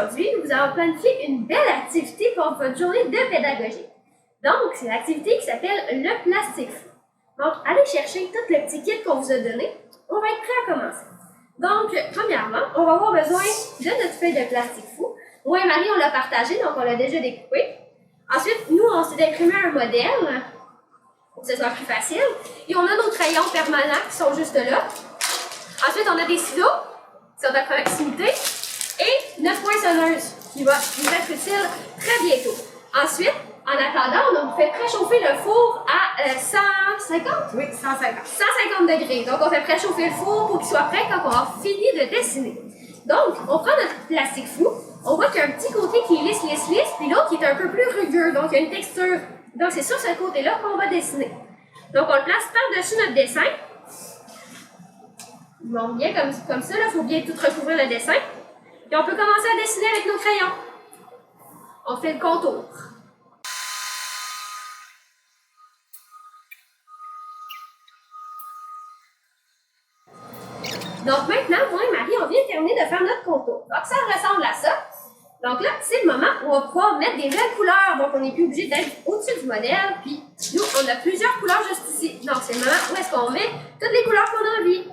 Aujourd'hui, nous avons planifié une belle activité pour votre journée de pédagogie. Donc, c'est l'activité qui s'appelle le plastique fou. Donc, allez chercher tout le petit kit qu'on vous a donné. On va être prêt à commencer. Donc, premièrement, on va avoir besoin de notre feuille de plastique fou. Moi et Marie, on l'a partagé, donc on l'a déjà découpé. Ensuite, nous, on s'est imprimé un modèle pour que ce soit plus facile. Et on a nos crayons permanents qui sont juste là. Ensuite, on a des stylos qui sont à proximité. Et notre poinçonneuse qui va nous être utile très bientôt. Ensuite, en attendant, on vous fait préchauffer le four à 150? Oui, 150. 150 degrés. Donc, on fait préchauffer le four pour qu'il soit prêt quand on aura fini de dessiner. Donc, on prend notre plastique fou. On voit qu'il y a un petit côté qui est lisse, puis l'autre qui est un peu plus rugueux. Donc, il y a une texture. Donc, c'est sur ce côté-là qu'on va dessiner. Donc, on le place par-dessus notre dessin. Bon, bien comme ça, il faut bien tout recouvrir le dessin. Et on peut commencer à dessiner avec nos crayons. On fait le contour. Donc maintenant, moi et Marie, on vient de terminer de faire notre contour. Donc ça ressemble à ça. Donc là, c'est le moment où on va pouvoir mettre des belles couleurs. Donc on n'est plus obligé d'être au-dessus du modèle. Puis nous, on a plusieurs couleurs juste ici. Donc c'est le moment où est-ce qu'on met toutes les couleurs qu'on a envie.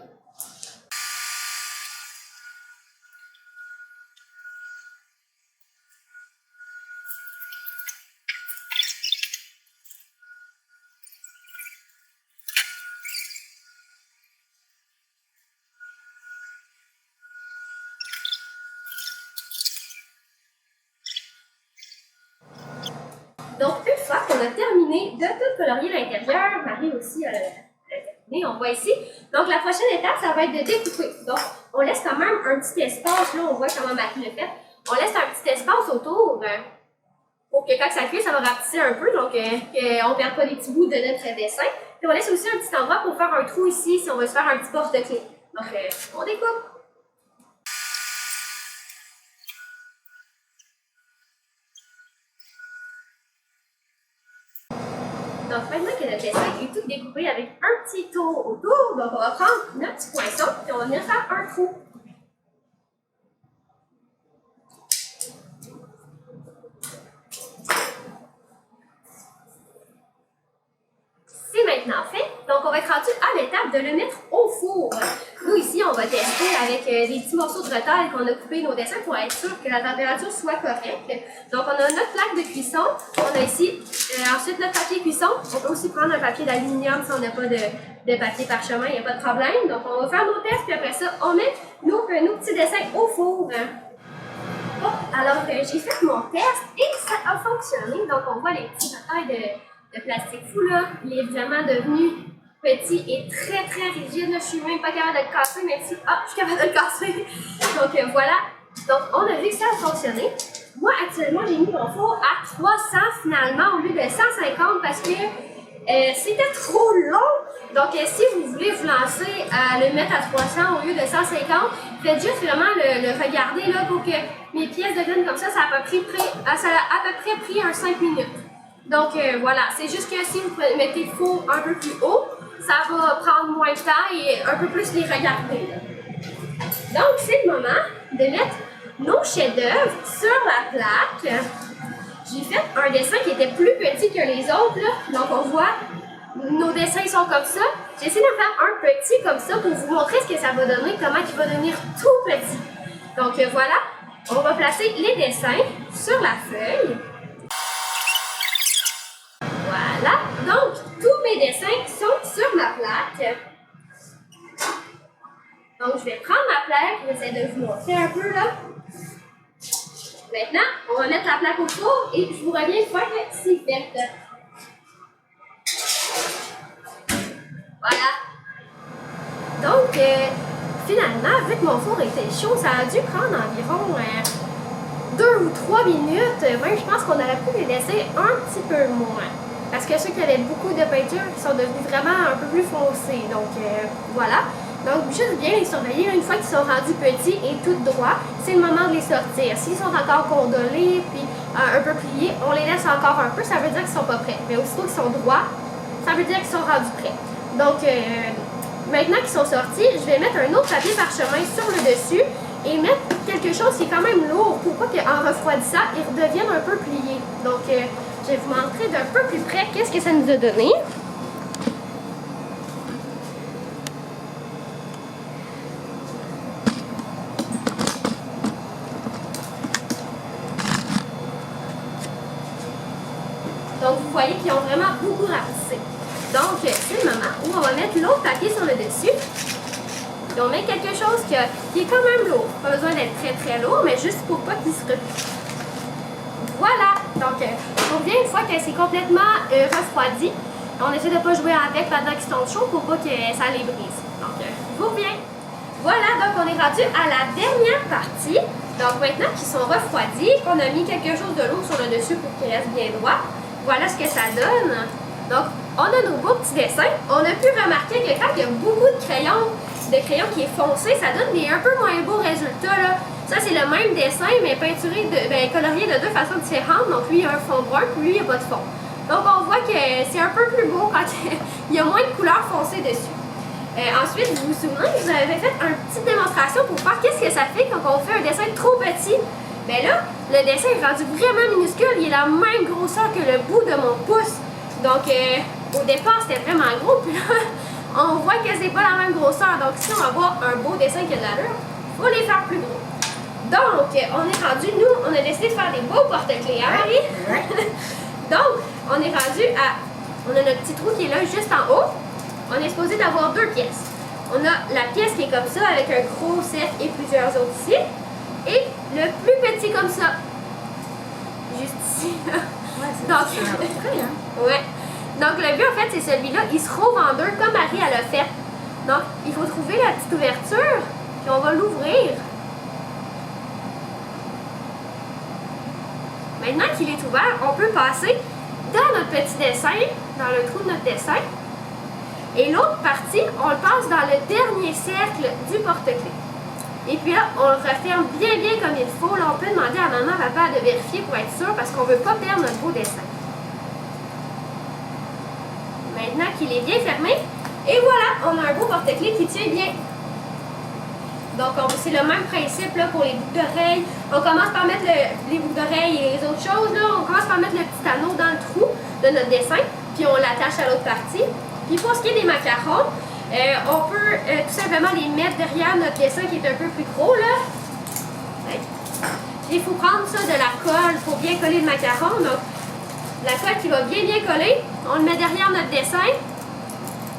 Donc, une fois qu'on a terminé de tout colorier l'intérieur, Marie aussi a terminé, on voit ici. Donc, la prochaine étape, ça va être de découper. Donc, on laisse quand même un petit espace, là, on voit comment Marie le fait. On laisse un petit espace autour pour que quand ça cuit, ça va rapetisser un peu, donc qu'on ne perde pas les petits bouts de notre dessin. Puis on laisse aussi un petit endroit pour faire un trou ici, si on veut se faire un petit porte-clés. Donc, on découpe. Donc maintenant que notre dessin est tout découpé avec un petit tour autour, donc on va prendre notre petit poinçon et on va venir faire un trou. C'est maintenant fait, donc on va être rendu à l'étape de le mettre au four. Nous ici, on va tester avec des petits morceaux de retard qu'on a coupé nos dessins pour être sûr que la température soit correcte. Donc on a notre plaque de cuisson, on a ici ensuite notre papier cuisson. On peut aussi prendre un papier d'aluminium si on n'a pas de papier parchemin, il n'y a pas de problème. Donc on va faire nos tests, puis après ça, on met nos petits dessins au four. Bon, alors j'ai fait mon test et ça a fonctionné. Donc on voit les petits retails de plastique fou là, il est vraiment devenu petit et très très rigide. Là, je suis même pas capable de le casser, mais si, je suis capable de le casser. Donc voilà. Donc on a vu que ça a fonctionné. Moi actuellement j'ai mis mon four à 300 finalement au lieu de 150 parce que c'était trop long. Donc si vous voulez vous lancer à le mettre à 300 au lieu de 150, faites juste vraiment le regarder là pour que mes pièces deviennent comme ça. Ça a à peu près pris un 5 minutes. Donc voilà, c'est juste que si vous mettez le four un peu plus haut, ça va prendre moins de temps et un peu plus les regarder. Donc c'est le moment de mettre nos chefs-d'œuvre sur la plaque. J'ai fait un dessin qui était plus petit que les autres, là. Donc on voit, nos dessins sont comme ça. J'ai essayé de faire un petit comme ça pour vous montrer ce que ça va donner, comment il va devenir tout petit. Donc voilà, on va placer les dessins sur la feuille. Voilà, donc tous mes dessins sont sur ma plaque. Donc je vais prendre ma plaque, j'essaie de vous montrer un peu là. Maintenant, on va mettre la plaque au four et je vous reviens une fois que c'est fait. Voilà. Donc, finalement, vu que mon four était chaud, ça a dû prendre environ 2 ou 3 minutes. Même, je pense qu'on aurait pu les laisser un petit peu moins. Parce que ceux qui avaient beaucoup de peinture qui sont devenus vraiment un peu plus foncés. Donc, voilà. Donc, juste bien les surveiller. Une fois qu'ils sont rendus petits et tout droits, c'est le moment de les sortir. S'ils sont encore condolés puis un peu pliés, on les laisse encore un peu. Ça veut dire qu'ils ne sont pas prêts. Mais aussitôt qu'ils sont droits, ça veut dire qu'ils sont rendus prêts. Donc, maintenant qu'ils sont sortis, je vais mettre un autre papier parchemin sur le dessus et mettre quelque chose qui est quand même lourd pour pas qu'en refroidissant, il redevienne un peu plié. Donc, je vais vous montrer d'un peu plus près qu'est-ce que ça nous a donné. Donc, vous voyez qu'ils ont vraiment beaucoup rapetissé. Donc, c'est le moment où on va mettre l'autre papier sur le dessus. Et on met quelque chose qui est quand même lourd. Pas besoin d'être très très lourd, mais juste pour pas qu'il se replie. Voilà! Donc, on vient une fois que c'est complètement refroidi. On essaie de ne pas jouer avec pendant qu'ils sont chauds pour pas que ça les brise. Donc, vous bien. Voilà, donc on est rendu à la dernière partie. Donc, maintenant qu'ils sont refroidis, qu'on a mis quelque chose de lourd sur le dessus pour qu'ils restent bien droits. Voilà ce que ça donne. Donc, on a nos beaux petits dessins. On a pu remarquer que quand il y a beaucoup de crayon qui est foncé, ça donne des un peu moins beaux résultats. Là. Ça, c'est le même dessin, mais peinturé, colorié de deux façons différentes. Donc, lui, il a un fond brun, puis lui, il n'y a pas de fond. Donc, on voit que c'est un peu plus beau quand il y a moins de couleurs foncées dessus. Ensuite, vous vous souvenez, je vous avais fait une petite démonstration pour voir qu'est-ce que ça fait quand on fait un dessin trop petit. Bien là, le dessin est rendu vraiment minuscule. Il est la même grosseur que le bout de mon pouce. Donc, au départ, c'était vraiment gros. Puis là, on voit que c'est pas la même grosseur. Donc, si on va avoir un beau dessin qui a de l'allure, il faut les faire plus gros. Donc, on est rendu, nous, on a décidé de faire des beaux porte-clés, hein, Marie? Donc, on est rendu à... On a notre petit trou qui est là, juste en haut. On est supposé d'avoir deux pièces. On a la pièce qui est comme ça, avec un gros cercle et plusieurs autres ici. Et le plus petit comme ça. Juste ici. Ouais, c'est donc, hein? ouais. Donc, le but, en fait, c'est celui-là. Il se rouvre en deux, comme Marie, elle a fait. Donc, il faut trouver la petite ouverture, puis on va l'ouvrir. Maintenant qu'il est ouvert, on peut passer dans notre petit dessin, dans le trou de notre dessin. Et l'autre partie, on le passe dans le dernier cercle du porte-clés. Et puis là, on le referme bien comme il faut. Là, on peut demander à maman, papa de vérifier pour être sûr parce qu'on ne veut pas perdre notre beau dessin. Maintenant qu'il est bien fermé, et voilà, on a un beau porte-clés qui tient bien. Donc, c'est le même principe là, pour les boucles d'oreilles. On commence par mettre les boucles d'oreilles et les autres choses. Là. On commence par mettre le petit anneau dans le trou de notre dessin, puis on l'attache à l'autre partie. Puis pour ce qui est des macarons, on peut tout simplement les mettre derrière notre dessin qui est un peu plus gros. Là. Il faut prendre ça de la colle pour bien coller le macaron. Donc, la colle qui va bien coller, on le met derrière notre dessin,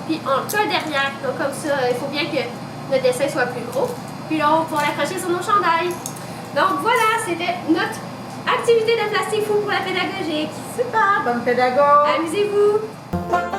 puis on le colle derrière. Donc comme ça, il faut bien que notre dessin soit plus gros. Puis là, on pourra l'accrocher sur nos chandails. Donc voilà, c'était notre activité de plastique fou pour la pédagogique. Super, bonne pédagogue! Amusez-vous!